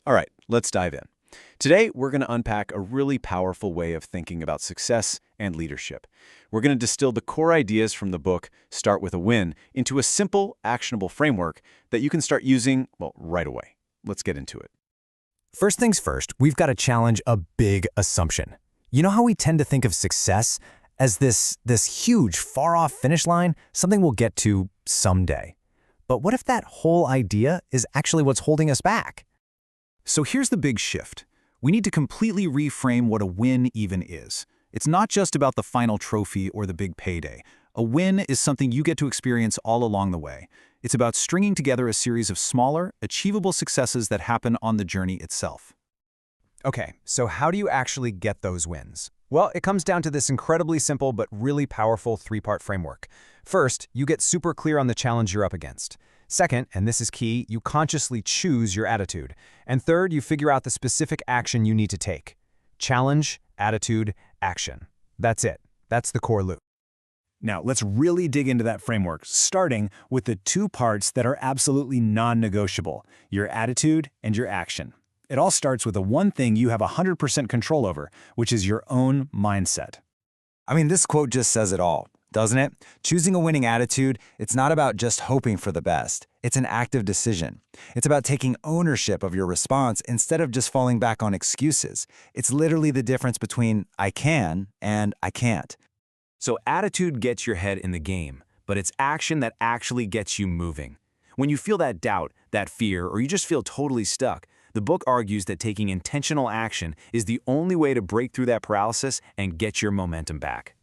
All right, let's dive in. Today, we're going to unpack a really powerful way of thinking about success and leadership. We're going to distill the core ideas from the book, Start with a Win, into a simple, actionable framework that you can start using, well, right away. Let's get into it. First things first, we've got to challenge a big assumption. You know how we tend to think of success as this huge, far-off finish line, something we'll get to someday. But what if that whole idea is actually what's holding us back? So here's the big shift. We need to completely reframe what a win even is. It's not just about the final trophy or the big payday. A win is something you get to experience all along the way. It's about stringing together a series of smaller, achievable successes that happen on the journey itself. Okay, so how do you actually get those wins? Well, it comes down to this incredibly simple but really powerful three-part framework. First, you get super clear on the challenge you're up against. Second, and this is key, you consciously choose your attitude. And third, you figure out the specific action you need to take. Challenge, attitude, action. That's it. That's the core loop. Now, let's really dig into that framework, starting with the two parts that are absolutely non-negotiable, your attitude and your action. It all starts with the one thing you have 100% control over, which is your own mindset. I mean, this quote just says it all, doesn't it? Choosing a winning attitude, it's not about just hoping for the best. It's an active decision. It's about taking ownership of your response instead of just falling back on excuses. It's literally the difference between I can and I can't. So attitude gets your head in the game, but it's action that actually gets you moving. When you feel that doubt, that fear, or you just feel totally stuck, the book argues that taking intentional action is the only way to break through that paralysis and get your momentum back.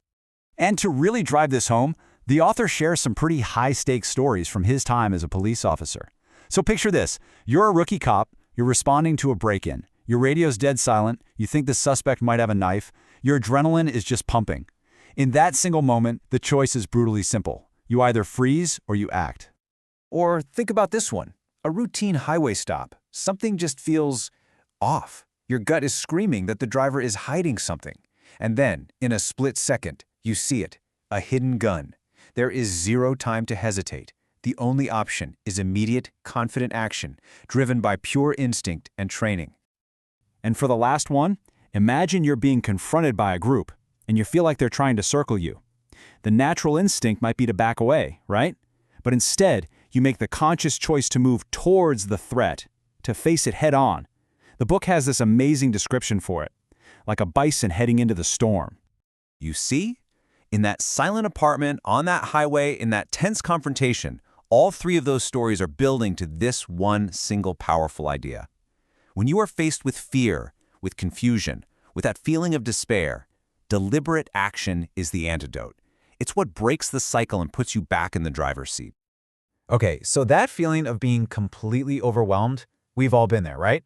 And to really drive this home, the author shares some pretty high-stakes stories from his time as a police officer. So picture this. You're a rookie cop. You're responding to a break-in. Your radio's dead silent. You think the suspect might have a knife. Your adrenaline is just pumping. In that single moment, the choice is brutally simple. You either freeze or you act. Or think about this one, a routine highway stop. Something just feels off. Your gut is screaming that the driver is hiding something. And then, in a split second, you see it, a hidden gun. There is zero time to hesitate. The only option is immediate, confident action, driven by pure instinct and training. And for the last one, imagine you're being confronted by a group, and you feel like they're trying to circle you. The natural instinct might be to back away, right? But instead, you make the conscious choice to move towards the threat, to face it head on. The book has this amazing description for it, like a bison heading into the storm. You see? In that silent apartment, on that highway, in that tense confrontation, all three of those stories are building to this one single powerful idea. When you are faced with fear, with confusion, with that feeling of despair, deliberate action is the antidote. It's what breaks the cycle and puts you back in the driver's seat. Okay, so that feeling of being completely overwhelmed, we've all been there, right?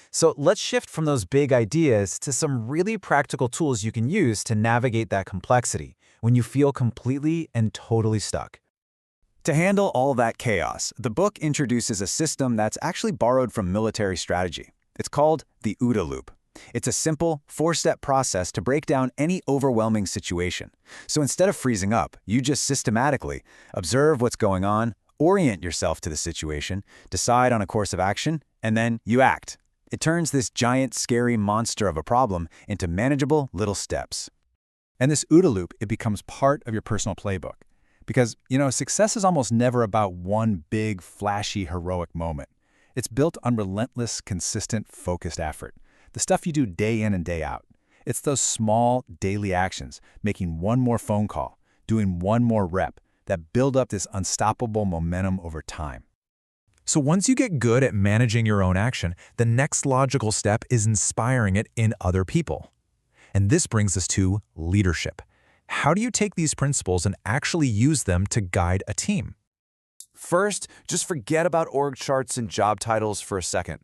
So let's shift from those big ideas to some really practical tools you can use to navigate that complexity when you feel completely and totally stuck. To handle all that chaos, the book introduces a system that's actually borrowed from military strategy. It's called the OODA loop. It's a simple, four-step process to break down any overwhelming situation. So instead of freezing up, you just systematically observe what's going on, orient yourself to the situation, decide on a course of action, and then you act. It turns this giant, scary monster of a problem into manageable little steps. And this OODA loop, it becomes part of your personal playbook. Because, success is almost never about one big, flashy, heroic moment. It's built on relentless, consistent, focused effort. The stuff you do day in and day out. It's those small, daily actions, making one more phone call, doing one more rep, that build up this unstoppable momentum over time. So once you get good at managing your own action, the next logical step is inspiring it in other people. And this brings us to leadership. How do you take these principles and actually use them to guide a team? First, just forget about org charts and job titles for a second.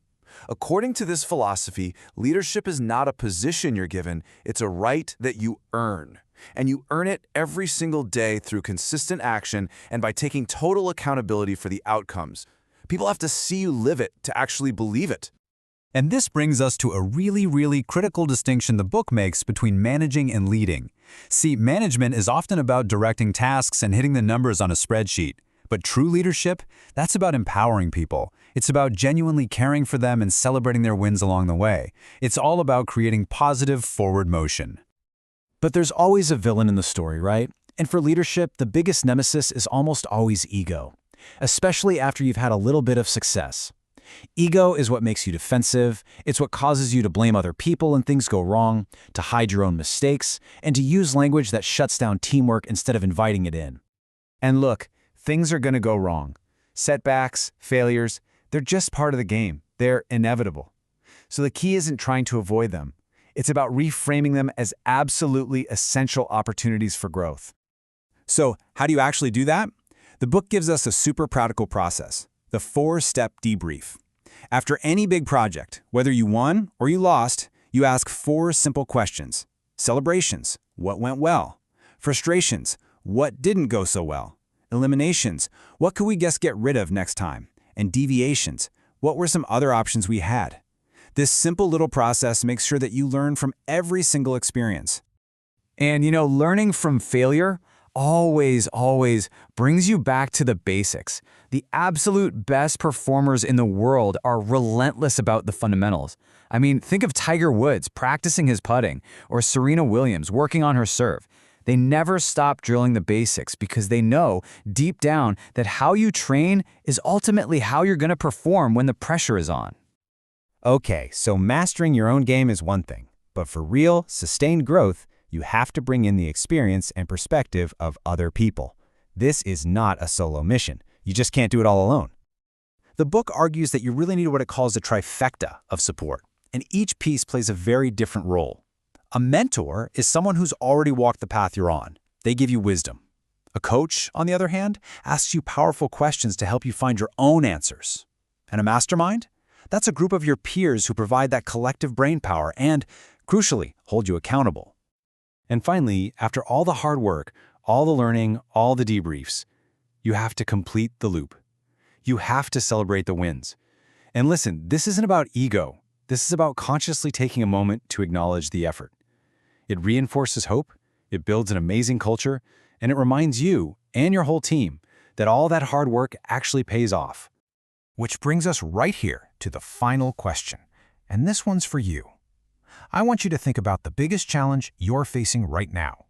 According to this philosophy, leadership is not a position you're given, it's a right that you earn. And you earn it every single day through consistent action and by taking total accountability for the outcomes. People have to see you live it to actually believe it. And this brings us to a really critical distinction the book makes between managing and leading. See, management is often about directing tasks and hitting the numbers on a spreadsheet. But true leadership, that's about empowering people. It's about genuinely caring for them and celebrating their wins along the way. It's all about creating positive forward motion. But there's always a villain in the story, right? And for leadership, the biggest nemesis is almost always ego, especially after you've had a little bit of success. Ego is what makes you defensive, it's what causes you to blame other people when things go wrong, to hide your own mistakes, and to use language that shuts down teamwork instead of inviting it in. And look, things are going to go wrong. Setbacks, failures, they're just part of the game. They're inevitable. So the key isn't trying to avoid them. It's about reframing them as absolutely essential opportunities for growth. So, how do you actually do that? The book gives us a super practical process, the 4-step debrief. After any big project, whether you won or you lost, you ask 4 simple questions. Celebrations, what went well? Frustrations, what didn't go so well? Eliminations, what could we get rid of next time? And deviations, what were some other options we had? This simple little process makes sure that you learn from every single experience. And learning from failure always brings you back to the basics. The absolute best performers in the world are relentless about the fundamentals. I mean, think of Tiger Woods practicing his putting, or Serena Williams working on her serve. They never stop drilling the basics because they know deep down that how you train is ultimately how you're going to perform when the pressure is on. Okay, so mastering your own game is one thing, but for real, sustained growth, you have to bring in the experience and perspective of other people. This is not a solo mission. You just can't do it all alone. The book argues that you really need what it calls a trifecta of support, and each piece plays a very different role. A mentor is someone who's already walked the path you're on. They give you wisdom. A coach, on the other hand, asks you powerful questions to help you find your own answers. And a mastermind? That's a group of your peers who provide that collective brainpower and, crucially, hold you accountable. And finally, after all the hard work, all the learning, all the debriefs, you have to complete the loop. You have to celebrate the wins. And listen, this isn't about ego. This is about consciously taking a moment to acknowledge the effort. It reinforces hope, it builds an amazing culture, and it reminds you and your whole team that all that hard work actually pays off. Which brings us right here to the final question, and this one's for you. I want you to think about the biggest challenge you're facing right now.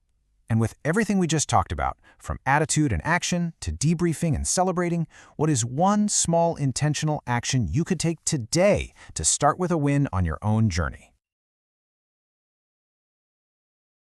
And with everything we just talked about, from attitude and action to debriefing and celebrating, what is one small intentional action you could take today to start with a win on your own journey?